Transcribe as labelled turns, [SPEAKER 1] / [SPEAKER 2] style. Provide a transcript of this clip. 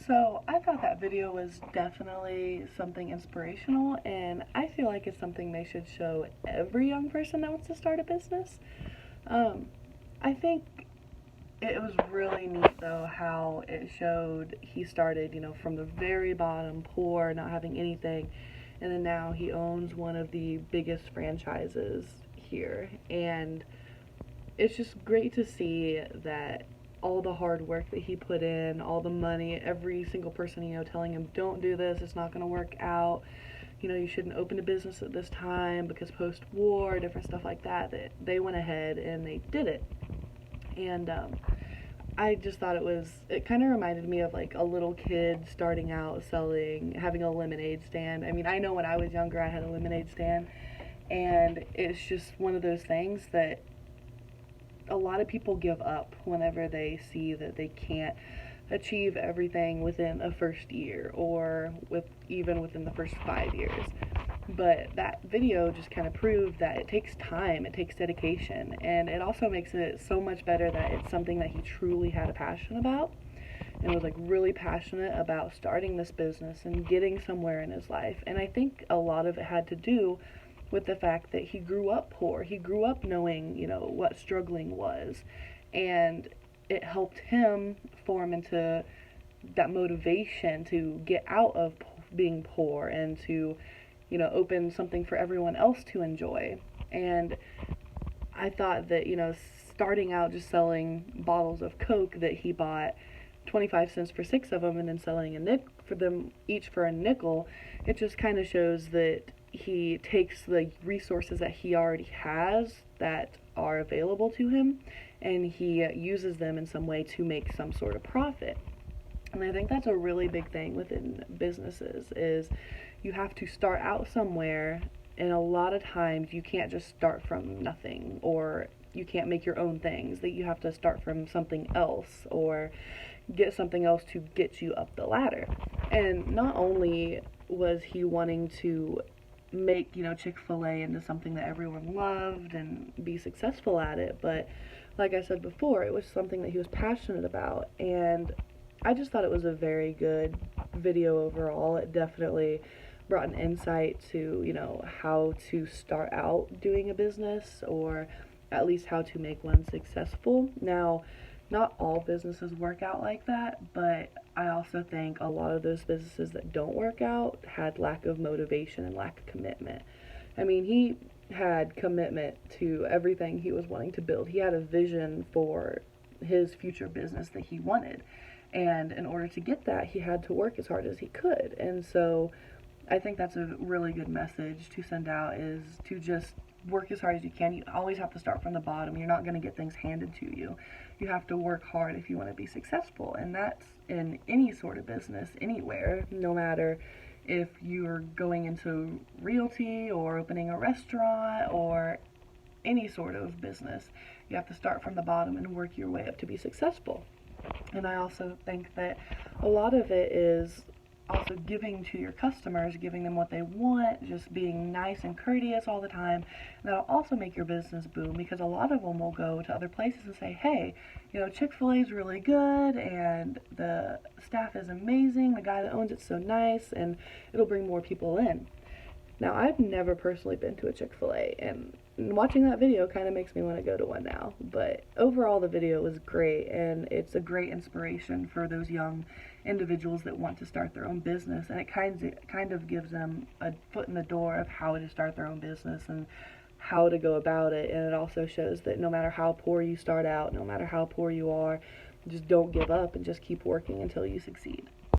[SPEAKER 1] So I thought that video was definitely something inspirational, and I feel like it's something they should show every young person that wants to start a business. Um, I think it was really neat though how it showed he started, from the very bottom, poor, not having anything, and then now he owns one of the biggest franchises here. And it's just great to see that all the hard work that he put in, all the money, every single person, telling him, don't do this, it's not going to work out, you shouldn't open a business at this time because post-war, different stuff like that, that they went ahead and they did it. And I just thought it kind of reminded me of like a little kid starting out having a lemonade stand. I mean, I know when I was younger, I had a lemonade stand, and it's just one of those things that a lot of people give up whenever they see that they can't achieve everything within a first year or even within the first 5 years. But that video just kind of proved that it takes time, it takes dedication, and it also makes it so much better that it's something that he truly had a passion about and was like really passionate about starting this business and getting somewhere in his life. And I think a lot of it had to do with the fact that he grew up poor. He grew up knowing, what struggling was. And it helped him form into that motivation to get out of being poor and to, open something for everyone else to enjoy. And I thought that, starting out just selling bottles of Coke that he bought 25 cents for 6 of them and then selling for them each for a nickel, it just kind of shows that he takes the resources that he already has that are available to him and he uses them in some way to make some sort of profit. And I think that's a really big thing within businesses is you have to start out somewhere, and a lot of times you can't just start from nothing, or you can't make your own things, that you have to start from something else or get something else to get you up the ladder. And not only was he wanting to make, Chick-fil-A into something that everyone loved and be successful at it, but like I said before, it was something that he was passionate about. And I just thought it was a very good video overall. It definitely brought an insight to, how to start out doing a business, or at least how to make one successful. Now, not all businesses work out like that, but I also think a lot of those businesses that don't work out had lack of motivation and lack of commitment. I mean, he had commitment to everything he was wanting to build. He had a vision for his future business that he wanted. And in order to get that, he had to work as hard as he could. And so I think that's a really good message to send out, is to just work as hard as you can. You always have to start from the bottom. You're not going to get things handed to you. You have to work hard if you want to be successful. And that's in any sort of business, anywhere, no matter if you're going into realty or opening a restaurant or any sort of business. You have to start from the bottom and work your way up to be successful. And I also think that a lot of it is also giving to your customers, giving them what they want, just being nice and courteous all the time. And that'll also make your business boom, because a lot of them will go to other places and say, hey, Chick-fil-A is really good and the staff is amazing, the guy that owns it's so nice, and it'll bring more people in. Now, I've never personally been to a Chick-fil-A, and watching that video kind of makes me want to go to one now. But overall, the video was great, and it's a great inspiration for those young individuals that want to start their own business. And it kind of gives them a foot in the door of how to start their own business and how to go about it. And it also shows that no matter how poor you start out, no matter how poor you are, just don't give up and just keep working until you succeed.